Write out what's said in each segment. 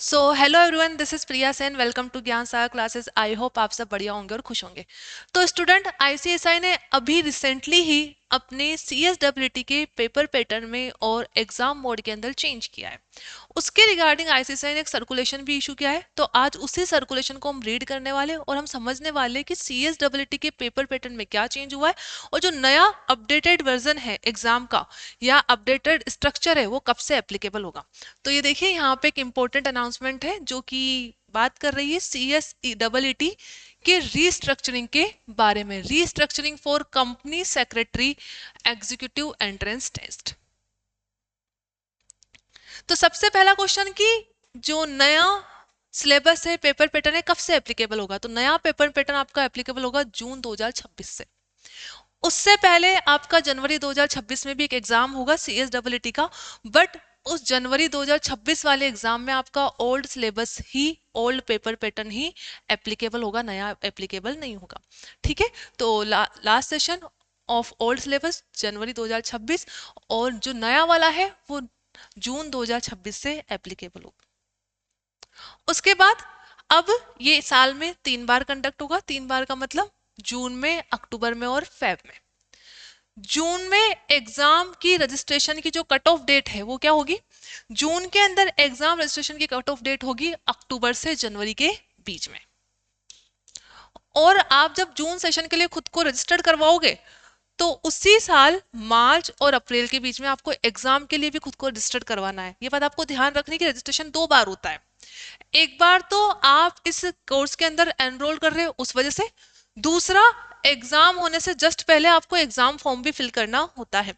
So hello everyone, this is Priya Sen. Welcome to Gyan Sagar classes. I hope आप सब बढ़िया होंगे और खुश होंगे। तो स्टूडेंट, आईसीएसआई ने अभी रिसेंटली ही अपने सीएसडब्ल्यूटी के पेपर पैटर्न में और एग्जाम मोड के अंदर चेंज किया है। उसके रिगार्डिंग आईसीएसआई ने एक सर्कुलेशन भी इशू किया है। तो आज उसी सर्कुलेशन को हम रीड करने वाले और हम समझने वाले कि सीएसडब्ल्यूटी के पेपर पैटर्न में क्या चेंज हुआ है और जो नया अपडेटेड वर्जन है एग्जाम का या अपडेटेड स्ट्रक्चर है वो कब से एप्लीकेबल होगा। तो ये देखिए, यहाँ पे एक इंपॉर्टेंट अनाउंसमेंट है जो कि बात कर रही है सीएसईटी के रीस्ट्रक्चरिंग के बारे में। Restructuring for company secretary executive entrance test. तो सबसे पहला क्वेश्चन कि जो नया सिलेबस है, पेपर पैटर्न है, कब से एप्लीकेबल होगा। तो नया पेपर पैटर्न आपका एप्लीकेबल होगा जून 2026 से। उससे पहले आपका जनवरी 2026 में भी एक एग्जाम होगा सीएसडब्ल्यूटी का, बट उस जनवरी 2026 वाले एग्जाम में आपका ओल्ड सिलेबस ही, ओल्ड पेपर पैटर्न ही एप्लीकेबल होगा, नया एप्लीकेबल नहीं होगा। ठीक है, तो last session of old syllabus जनवरी 2026 और जो नया वाला है वो जून 2026 से एप्लीकेबल होगा। उसके बाद अब ये साल में 3 बार कंडक्ट होगा। 3 बार का मतलब जून में, अक्टूबर में और फेब में। जून में एग्जाम की रजिस्ट्रेशन की जो कट ऑफ डेट है वो क्या होगी, जून के अंदर एग्जाम रजिस्ट्रेशन की कट ऑफ डेट होगी अक्टूबर से जनवरी के बीच में। और आप जब जून सेशन के लिए खुद को रजिस्टर्ड करवाओगे तो उसी साल मार्च और अप्रैल के बीच में आपको एग्जाम के लिए भी खुद को रजिस्टर्ड करवाना है। ये बात आपको ध्यान रखनी कि रजिस्ट्रेशन 2 बार होता है। एक बार तो आप इस कोर्स के अंदर एनरोल कर रहे हो उस वजह से, दूसरा एग्जाम होने से जस्ट पहले आपको एग्जाम फॉर्म भी फिल करना होता है।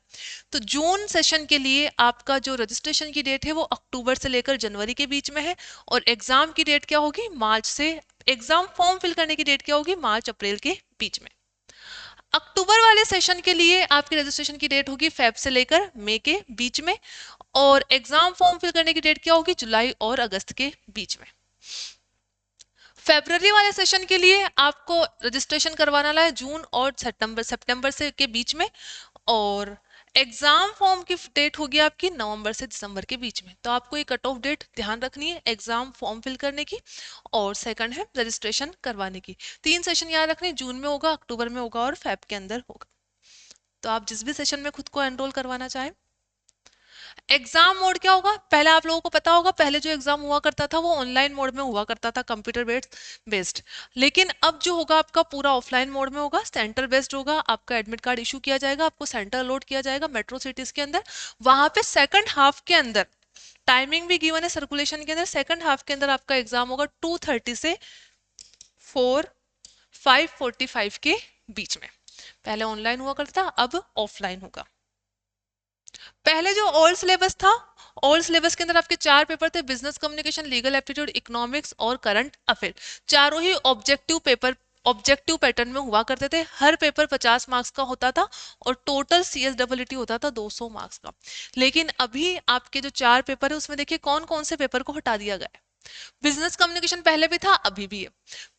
तो जून सेशन के लिए आपका जो रजिस्ट्रेशन की डेट है वो अक्टूबर से लेकर जनवरी के बीच में है और एग्जाम की डेट क्या होगी, मार्च से, एग्जाम फॉर्म फिल करने की डेट क्या होगी, मार्च अप्रैल के बीच में। अक्टूबर वाले सेशन के लिए आपकी रजिस्ट्रेशन की डेट होगी फेब से लेकर मई के बीच में और एग्जाम फॉर्म फिल करने की डेट क्या होगी, जुलाई और अगस्त के बीच में। फेब्रुवरी वाले सेशन के लिए आपको रजिस्ट्रेशन करवाना है जून और सितंबर से के बीच में और एग्जाम फॉर्म की डेट होगी आपकी नवंबर से दिसंबर के बीच में। तो आपको ये कट ऑफ डेट ध्यान रखनी है एग्जाम फॉर्म फिल करने की और सेकंड है रजिस्ट्रेशन करवाने की। 3 सेशन याद रखने, जून में होगा, अक्टूबर में होगा और फेब के अंदर होगा। तो आप जिस भी सेशन में खुद को एनरोल करवाना चाहें। एग्जाम मोड क्या होगा, पहले आप लोगों को पता होगा, पहले जो एग्जाम हुआ करता था वो ऑनलाइन मोड में हुआ करता था, कंप्यूटर बेस्ड। लेकिन अब जो होगा आपका पूरा ऑफलाइन मोड में होगा, सेंटर बेस्ड होगा। आपका एडमिट कार्ड इशू किया जाएगा, आपको सेंटर अलॉट किया जाएगा मेट्रो सिटीज के अंदर। वहां पे सेकंड हाफ के अंदर टाइमिंग भी गिवन है सर्कुलेशन के अंदर। सेकंड हाफ के अंदर आपका एग्जाम होगा 2:30 से 5:45 के बीच में। पहले ऑनलाइन हुआ करता, अब ऑफलाइन होगा। पहले जो ओल्ड सिलेबस था, ओल्ड सिलेबस के अंदर आपके 4 पेपर थे, business communication, legal aptitude, economics और करंट अफेयर। चारों ही ऑब्जेक्टिव पेपर, ऑब्जेक्टिव पैटर्न में हुआ करते थे। हर पेपर 50 मार्क्स का होता था और टोटल सीएसडब्ल्यूटी होता था 200 मार्क्स का। लेकिन अभी आपके जो 4 पेपर है उसमें देखिए कौन कौन से पेपर को हटा दिया गया है। बिजनेस कम्युनिकेशन पहले भी था, अभी भी है।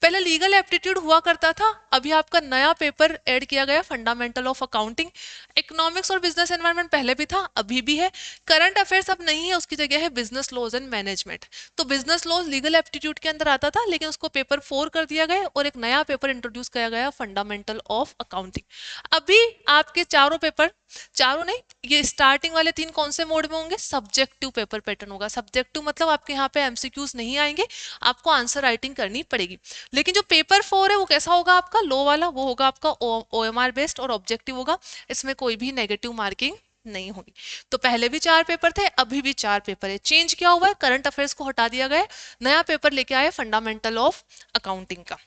पहले लीगल एप्टीट्यूड हुआ करता था, अभी आपका नया पेपर ऐड किया गया, फंडामेंटल ऑफ अकाउंटिंग। इकोनॉमिक्स और बिजनेस एनवायरनमेंट पहले भी था, अभी भी है। करंट अफेयर्स अब नहीं है, उसकी जगह है बिजनेस लॉज एंड मैनेजमेंट। तो बिजनेस लॉज लीगल एप्टीट्यूड के अंदर आता था, लेकिन उसको पेपर 4 कर दिया गया और एक नया पेपर इंट्रोड्यूस किया गया, फंडामेंटल ऑफ अकाउंटिंग। अभी आपके चारों पेपर, चारों नहीं, ये स्टार्टिंग वाले 3 कौन से मोड में होंगे, सब्जेक्टिव पेपर पैटर्न होगा। सब्जेक्टिव मतलब आपके यहाँ पे एमसीक्यूज नहीं आएंगे, आपको आंसर राइटिंग करनी पड़ेगी। लेकिन जो पेपर 4 है वो कैसा होगा आपका, लो वाला, वो होगा आपका ओएमआर बेस्ड और ऑब्जेक्टिव होगा। इसमें कोई भी नेगेटिव मार्किंग नहीं होगी। तो पहले भी 4 पेपर थे, अभी भी 4 पेपर है। चेंज क्या हुआ है, करंट अफेयर्स को हटा दिया गया, नया पेपर लेके आए फंडामेंटल ऑफ अकाउंटिंग का।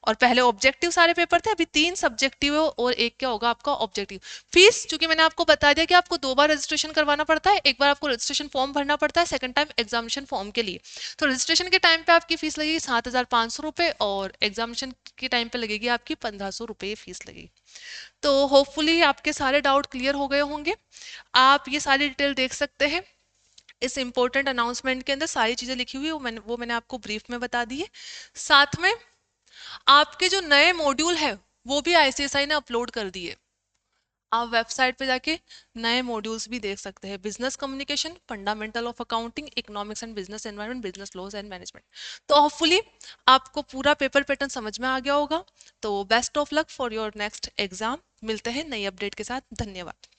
और पहले ऑब्जेक्टिव सारे पेपर थे, अभी 3 सब्जेक्टिव और एक क्या होगा आपका ऑब्जेक्टिव। फीस चूंकि मैंने आपको बता दिया कि आपको 2 बार रजिस्ट्रेशन करवाना पड़ता है, एक बार आपको रजिस्ट्रेशन फॉर्म भरना पड़ता है, सेकंड टाइम एग्जामिनेशन फॉर्म के लिए। तो रजिस्ट्रेशन के टाइम पे आपकी फीस लगेगी 7,500 रुपए और एग्जामिनेशन के टाइम पे लगेगी आपकी 1,500 रुपए फीस लगेगी। तो होपफुली आपके सारे डाउट क्लियर हो गए होंगे। आप ये सारी डिटेल देख सकते हैं इस इंपॉर्टेंट अनाउंसमेंट के अंदर, सारी चीजें लिखी हुई है, वो मैंने आपको ब्रीफ में बता दी है। साथ में आपके जो नए मॉड्यूल है वो भी आईसीएसआई ने अपलोड कर दिए। आप वेबसाइट पे जाके नए मॉड्यूल्स भी देख सकते हैं, business communication, fundamental of accounting, economics and business environment, business laws and management. तो होपफुली आपको पूरा पेपर पैटर्न समझ में आ गया होगा। तो best of luck for your next exam. मिलते हैं नई अपडेट के साथ। धन्यवाद।